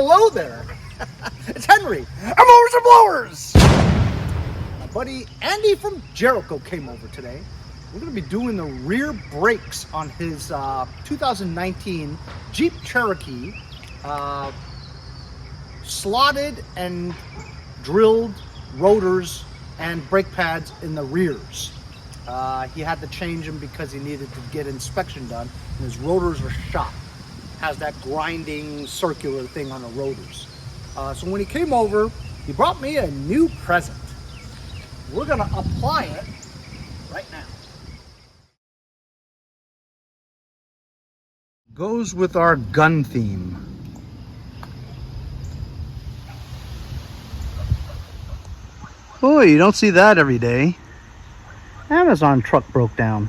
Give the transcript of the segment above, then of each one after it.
hello there. It's Henry. I'm Mowers and Blowers. My buddy Andy from Cherokee came over today. We're going to be doing the rear brakes on his 2019 Jeep Cherokee, slotted and drilled rotors and brake pads in the rears. He had to change them because he needed to get inspection done, and his rotors are shot. Has that grinding circular thing on the rotors. So when he came over, he brought me a new present. We're gonna apply it right now. Goes with our gun theme. Oh, you don't see that every day. Amazon truck broke down.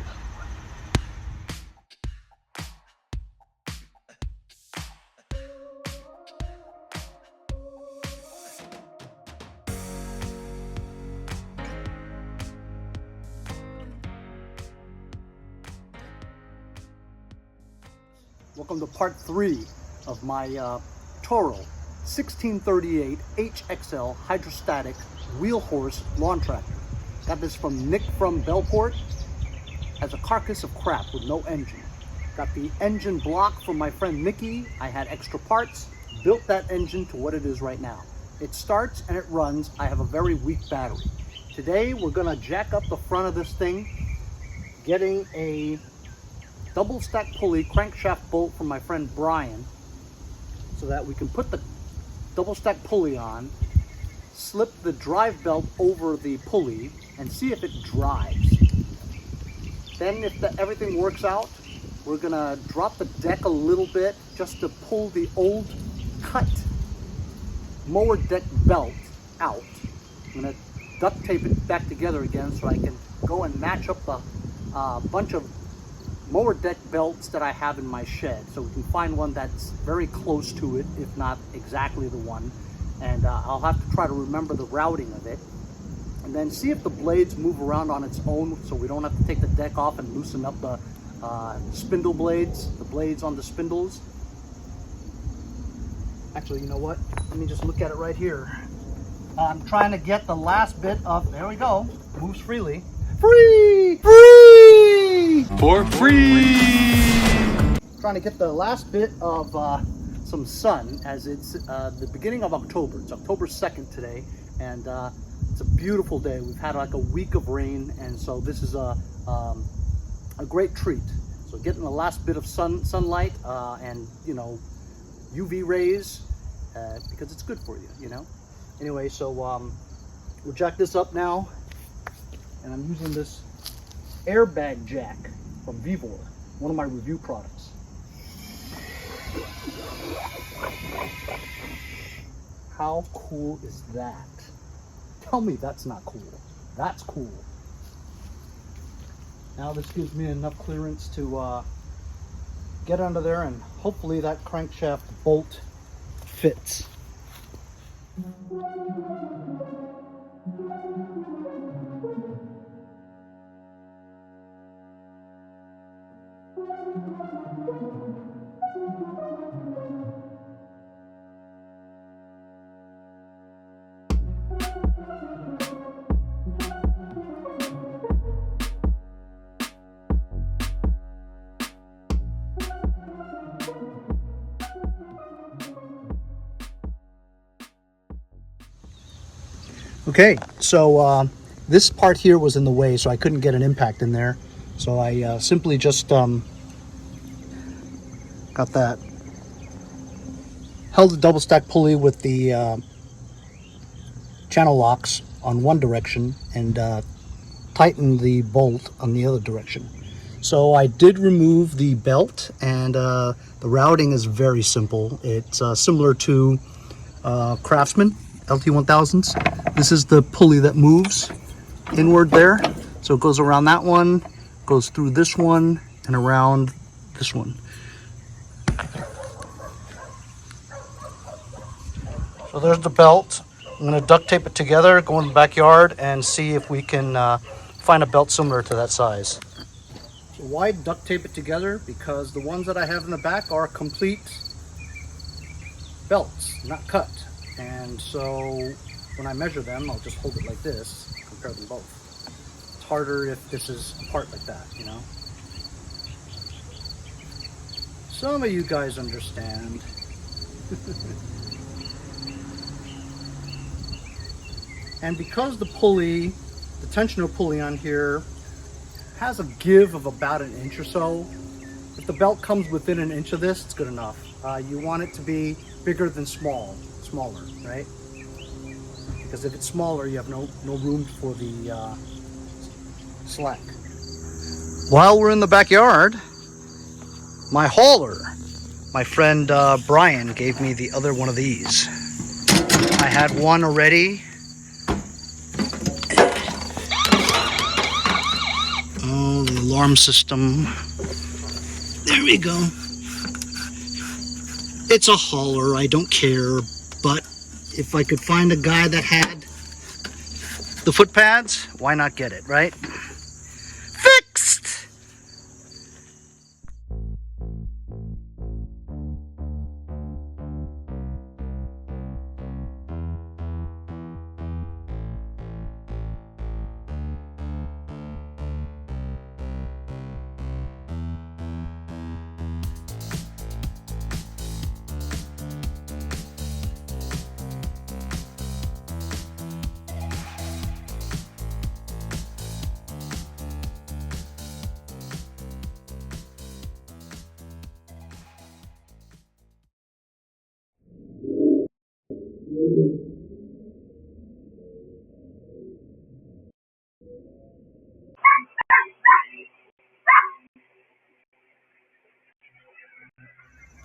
Welcome to part 3 of my Toro 1438Hxl Hydrostatic Wheelhorse lawn tractor. Got this from Nick from Bellport. Has a carcass of crap with no engine. Got the engine block from my friend Mickey. I had extra parts, built that engine to what it is right now. It starts and it runs. I have a very weak battery. Today we're gonna jack up the front of this thing, getting a double stack pulley crankshaft bolt from my friend Brian, so that we can put the double stack pulley on, slip the drive belt over the pulley and see if it drives. Then if everything works out, we're gonna drop the deck a little bit just to pull the old cut mower deck belt out. I'm gonna duct tape it back together again so I can go and match up the bunch of mower deck belts that I have in my shed, so we can find one that's very close to it, if not exactly the one. And I'll have to try to remember the routing of it, and then see if the blades move around on its own, so we don't have to take the deck off and loosen up the spindle blades, the blades on the spindles. Actually, you know what? Let me just look at it right here. I'm trying to get the last bit of, there we go, moves freely. Free! Free! For free! Trying to get the last bit of some sun, as it's the beginning of October. It's October 2nd today, and it's a beautiful day. We've had like a week of rain, and so this is a great treat. So getting the last bit of sunlight and, you know, UV rays, because it's good for you, you know. Anyway, so we'll jack this up now. And I'm using this airbag jack from Vevor, one of my review products. How cool is that? Tell me that's not cool. That's cool. Now this gives me enough clearance to get under there, and hopefully that crankshaft bolt fits. Okay, so this part here was in the way, so I couldn't get an impact in there. So I simply just got that, held the double stack pulley with the channel locks on one direction and tightened the bolt on the other direction. So I did remove the belt, and the routing is very simple. It's similar to Craftsman LT1000s. This is the pulley that moves inward there. So it goes around that one, goes through this one, and around this one. So there's the belt. I'm going to duct tape it together, go in the backyard, and see if we can find a belt similar to that size. So why duct tape it together? Because the ones that I have in the back are complete belts, not cut. And so when I measure them, I'll just hold it like this, compare them both. It's harder if this is apart like that, you know? Some of you guys understand. And because the pulley, the tensioner pulley on here has a give of about 1 inch or so, if the belt comes within 1 inch of this, it's good enough. You want it to be bigger than smaller, right? Because if it's smaller, you have no room for the slack. While we're in the backyard, my hauler, my friend Brian gave me the other one of these. I had one already. Oh, the alarm system. There we go. It's a hauler, I don't care, but if I could find a guy that had the foot pads, why not get it, right? Fixed!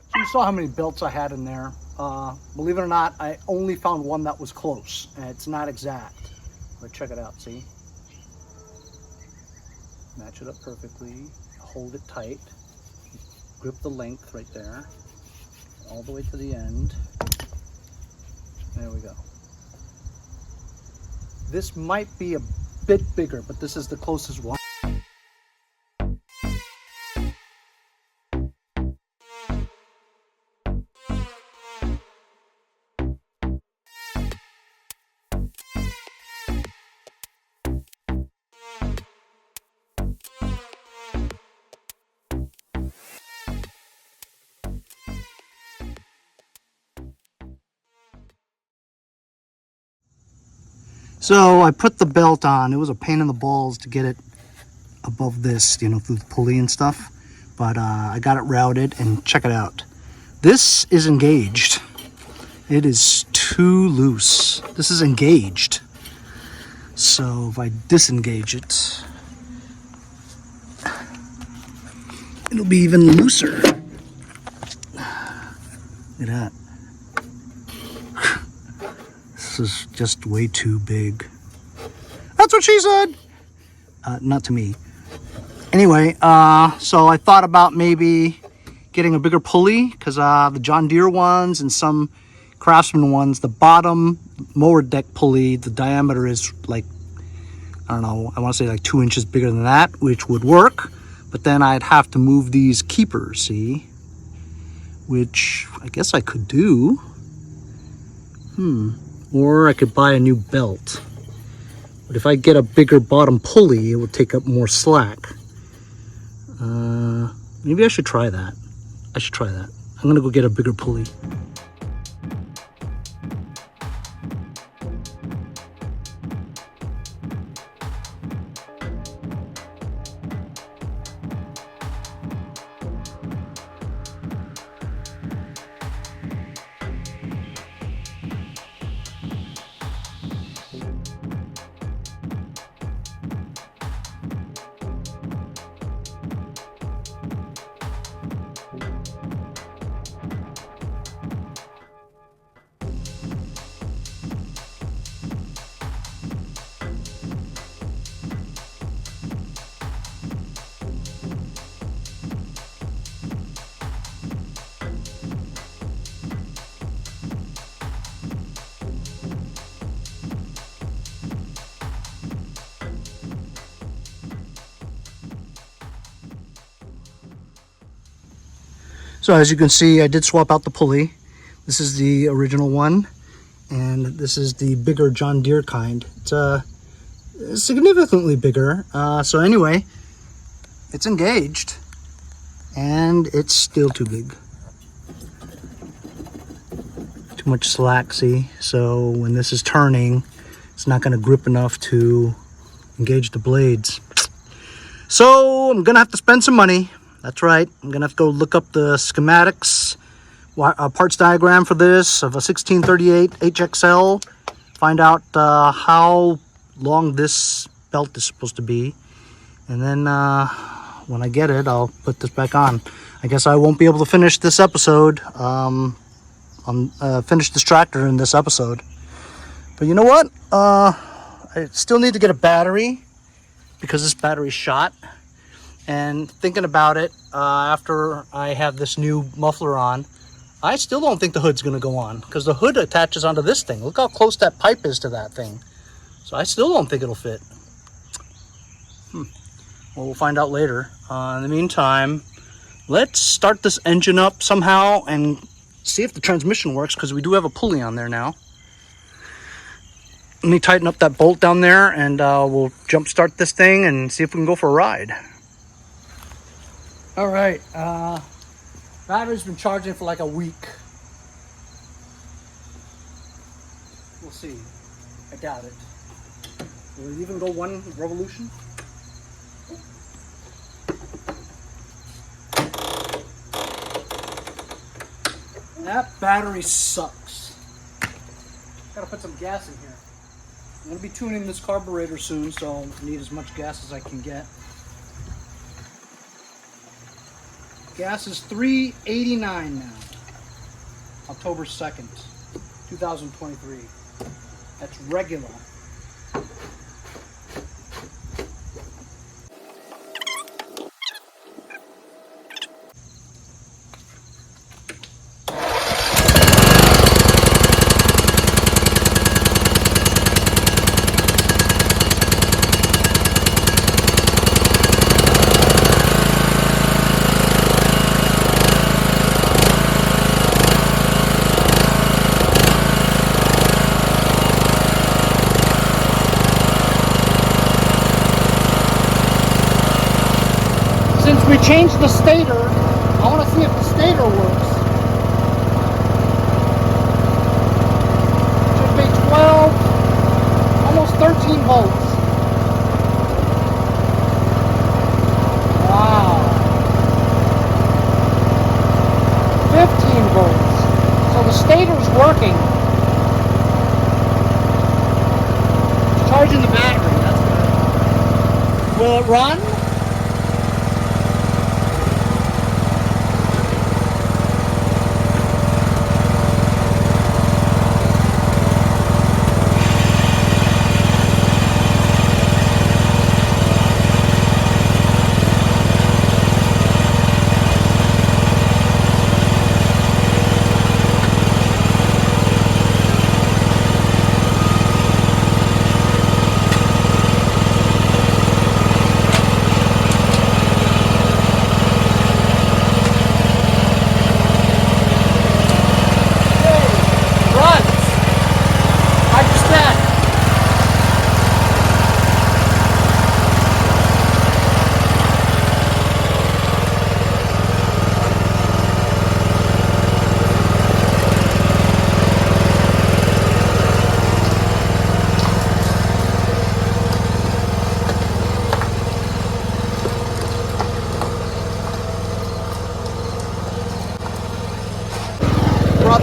So you saw how many belts I had in there. Believe it or not, I only found one that was close, and it's not exact. But check it out, see? Match it up perfectly, hold it tight, grip the length right there, all the way to the end. There we go. This might be a bit bigger, but this is the closest one. So I put the belt on. It was a pain in the balls to get it above this, you know, through the pulley and stuff. But I got it routed, and check it out. This is engaged. It is too loose. This is engaged. So if I disengage it, it'll be even looser. Look at that. This is just way too big. That's what she said. Not to me. Anyway, so I thought about maybe getting a bigger pulley, because the John Deere ones and some Craftsman ones, the bottom mower deck pulley, the diameter is like, I don't know, I want to say like 2 inches bigger than that, which would work. But then I'd have to move these keepers, see? Which I guess I could do. Or I could buy a new belt. But if I get a bigger bottom pulley, it will take up more slack. Maybe I should try that. I'm gonna go get a bigger pulley. So as you can see, I did swap out the pulley. This is the original one, and this is the bigger John Deere kind. It's significantly bigger. So anyway, it's engaged, and it's still too big. Too much slack, see? So when this is turning, it's not going to grip enough to engage the blades. So I'm going to have to spend some money. That's right. I'm going to have to go look up the schematics, parts diagram for this of a 1438Hxl. Find out how long this belt is supposed to be. And then when I get it, I'll put this back on. I guess I won't be able to finish this episode. Finish this tractor in this episode. But you know what? I still need to get a battery because this battery's shot. And thinking about it, after I have this new muffler on, I still don't think the hood's going to go on because the hood attaches onto this thing. Look how close that pipe is to that thing. So I still don't think it'll fit. Well, we'll find out later. In the meantime, let's start this engine up somehow and see if the transmission works, because we do have a pulley on there now. Let me tighten up that bolt down there, and we'll jump start this thing and see if we can go for a ride. All right, battery's been charging for like a week. We'll see. I doubt it. Will it even go one revolution? That battery sucks. Gotta put some gas in here. I'm gonna be tuning this carburetor soon, so I need as much gas as I can get. Gas is $3.89 now. October 2nd, 2023. That's regular. Since we changed the stator, I want to see if the stator works. Should be 12, almost 13 volts. Wow. 15 volts. So the stator's working. It's charging the battery, that's good. Will it run?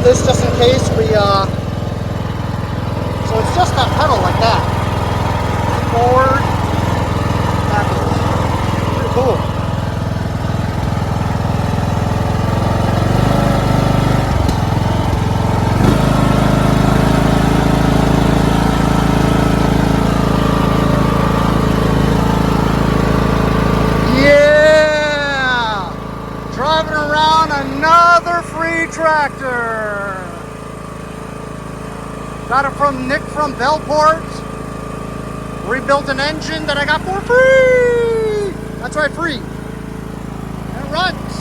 This just in case we so it's just that pedal like that, forward, backwards. Pretty cool. Yeah, driving around another free tractor. Got it from Nick from Bellport. Rebuilt an engine that I got for free. That's right, free. And it runs.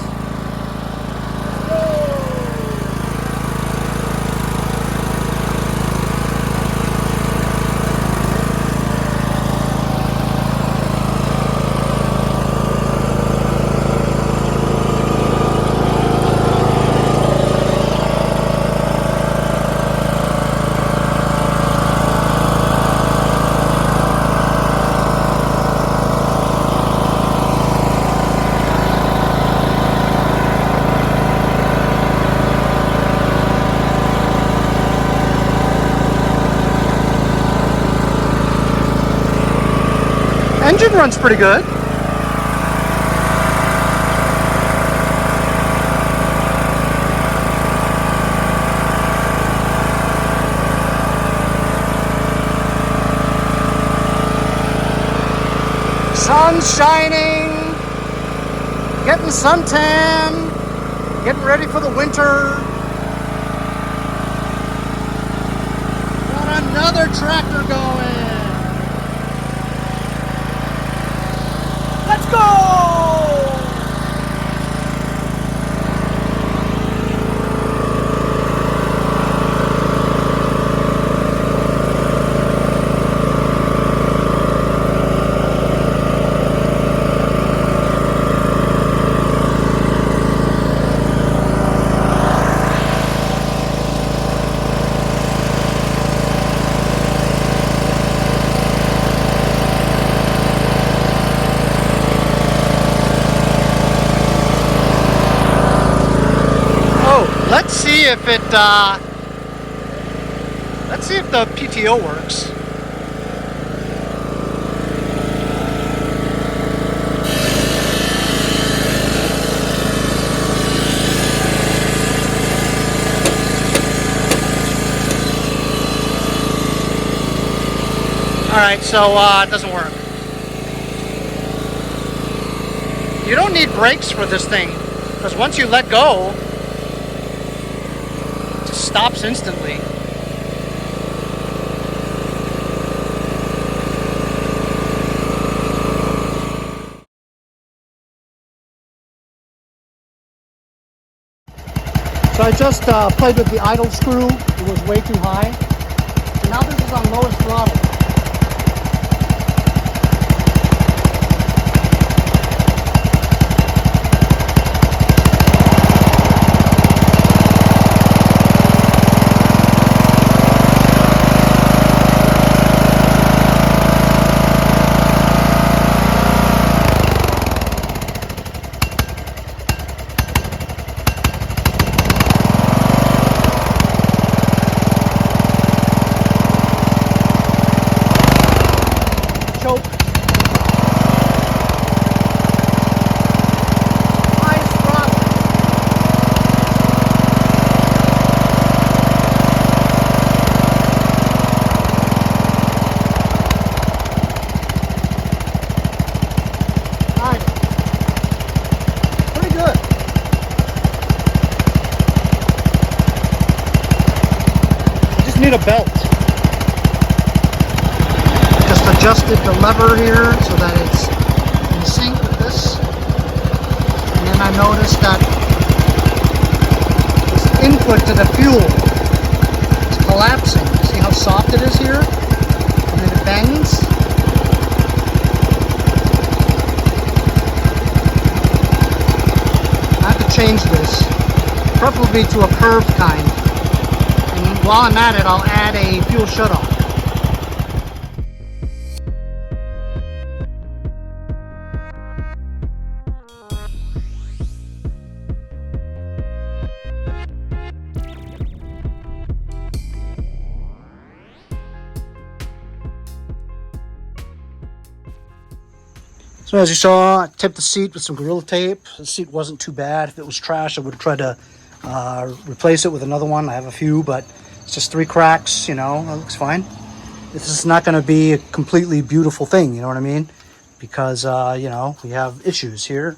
It runs pretty good. Sun's shining, getting suntan, getting ready for the winter. Got another tractor going. Let's go! Let's see if it, let's see if the PTO works. Alright, so it doesn't work. You don't need brakes for this thing, because once you let go, stops instantly. So I just played with the idle screw. It was way too high. So now this is on lowest throttle. Need a belt. Just adjusted the lever here so that it's in sync with this. And then I noticed that this input to the fuel is collapsing. See how soft it is here? And then it bangs. I have to change this, preferably to a curved kind. While I'm at it, I'll add a fuel shutoff. So as you saw, I tipped the seat with some Gorilla Tape. The seat wasn't too bad. If it was trash, I would have tried to replace it with another one. I have a few, but it's just 3 cracks, you know, it looks fine. This is not going to be a completely beautiful thing, you know what I mean? Because, you know, we have issues here.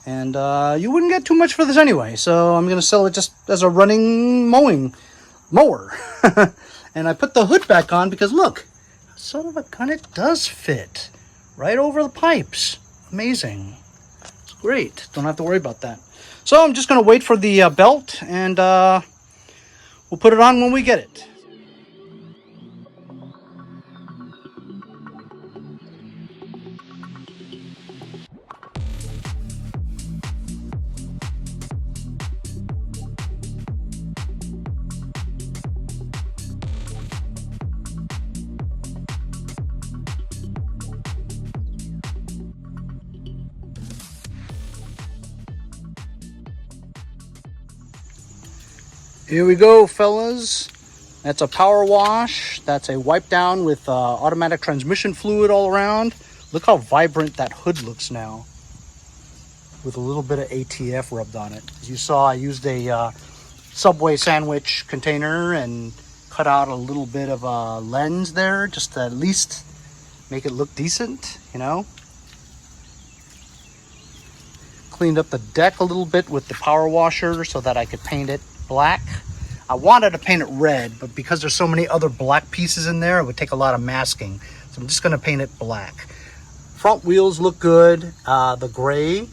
And you wouldn't get too much for this anyway, so I'm going to sell it just as a running mower. And I put the hood back on because, look, sort of it kind of does fit right over the pipes. Amazing. It's great. Don't have to worry about that. So I'm just going to wait for the belt, and we'll put it on when we get it. Here we go, fellas. That's a power wash. That's a wipe down with automatic transmission fluid all around. Look how vibrant that hood looks now, with a little bit of ATF rubbed on it. As you saw, I used a Subway sandwich container and cut out a little bit of a lens there, just to at least make it look decent, you know. Cleaned up the deck a little bit with the power washer so that I could paint it black. I wanted to paint it red, but because there's so many other black pieces in there, it would take a lot of masking. So I'm just gonna paint it black. Front wheels look good, the gray,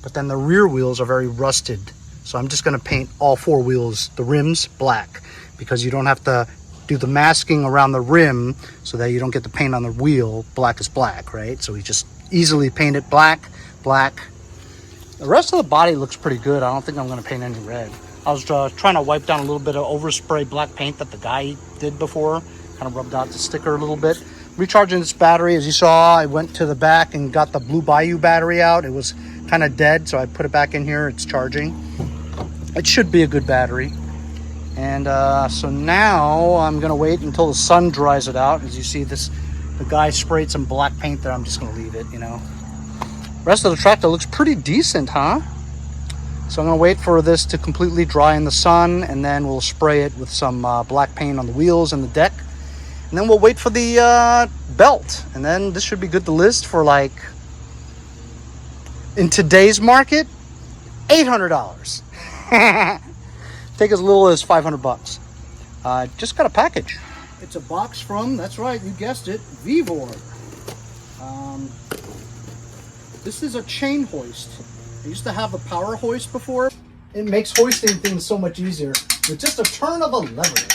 but then the rear wheels are very rusted. So I'm just gonna paint all four wheels, the rims, black, because you don't have to do the masking around the rim so that you don't get the paint on the wheel. Black is black, right? So we just easily paint it black, black. The rest of the body looks pretty good. I don't think I'm gonna paint any red. I was trying to wipe down a little bit of overspray black paint that the guy did before. Kind of rubbed out the sticker a little bit. Recharging this battery, as you saw, I went to the back and got the Blue Bayou battery out. It was kind of dead, so I put it back in here. It's charging. It should be a good battery. And so now I'm gonna wait until the sun dries it out. As you see, the guy sprayed some black paint there. I'm just gonna leave it, you know. Rest of the tractor looks pretty decent, huh? So I'm gonna wait for this to completely dry in the sun, and then we'll spray it with some black paint on the wheels and the deck. And then we'll wait for the belt. And then this should be good to list for, like, in today's market, $800. Take as little as 500 bucks. Just got a package. It's a box from, that's right, you guessed it, Vevor. This is a chain hoist. I used to have a power hoist before. It makes hoisting things so much easier with just a turn of a lever.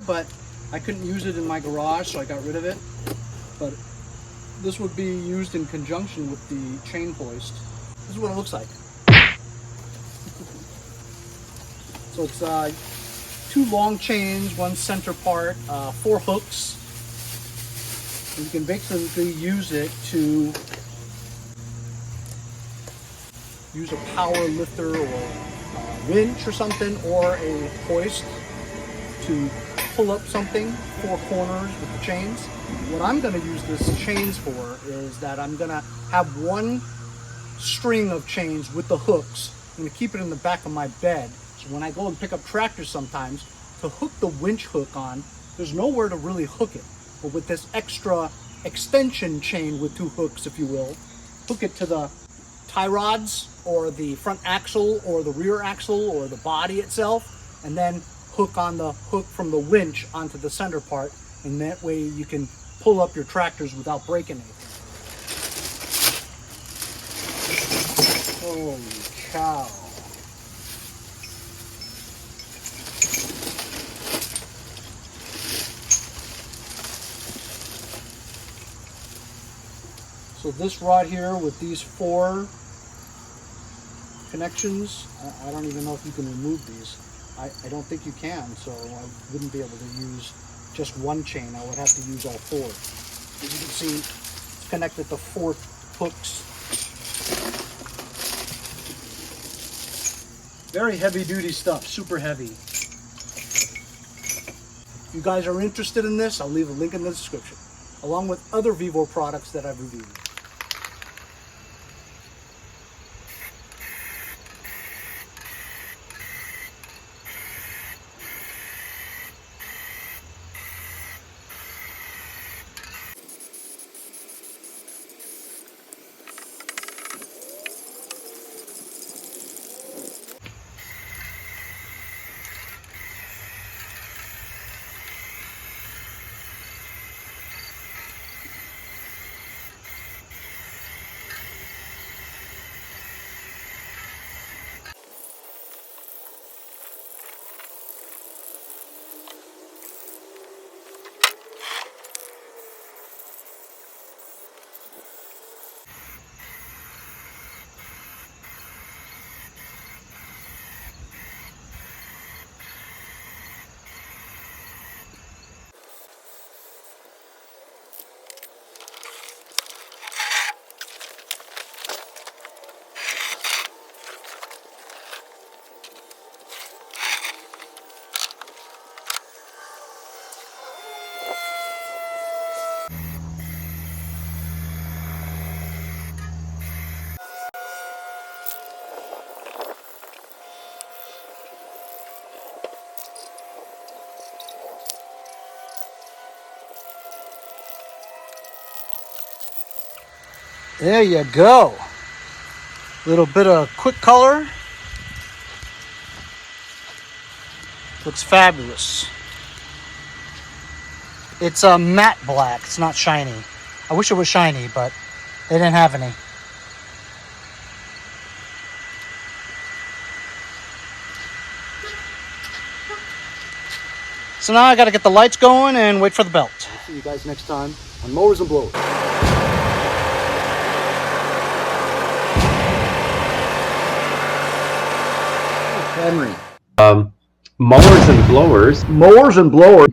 But I couldn't use it in my garage, so I got rid of it. But this would be used in conjunction with the chain hoist. This is what it looks like. So it's 2 long chains, 1 center part, 4 hooks. And you can basically use it to use a power lifter or a winch or something, or a hoist to pull up something 4 corners with the chains. What I'm going to use this chains for is that I'm going to have 1 string of chains with the hooks. I'm going to keep it in the back of my bed. So when I go and pick up tractors sometimes, to hook the winch hook on, there's nowhere to really hook it. But with this extra extension chain with 2 hooks, if you will, hook it to the tie rods or the front axle or the rear axle or the body itself, and then hook on the hook from the winch onto the center part, and that way you can pull up your tractors without breaking anything. Holy cow. So this rod here with these 4 connections, I don't even know if you can remove these. I don't think you can, so I wouldn't be able to use just 1 chain. I would have to use all 4. As you can see, it's connected to 4 hooks. Very heavy duty stuff, super heavy. If you guys are interested in this, I'll leave a link in the description, along with other Vevor products that I've reviewed. There you go. Little bit of quick color. Looks fabulous. It's a matte black. It's not shiny. I wish it was shiny, but they didn't have any. So now I got to get the lights going and wait for the belt. I'll see you guys next time on Mowers and Blowers. Henry. Mowers and blowers. Mowers and blowers.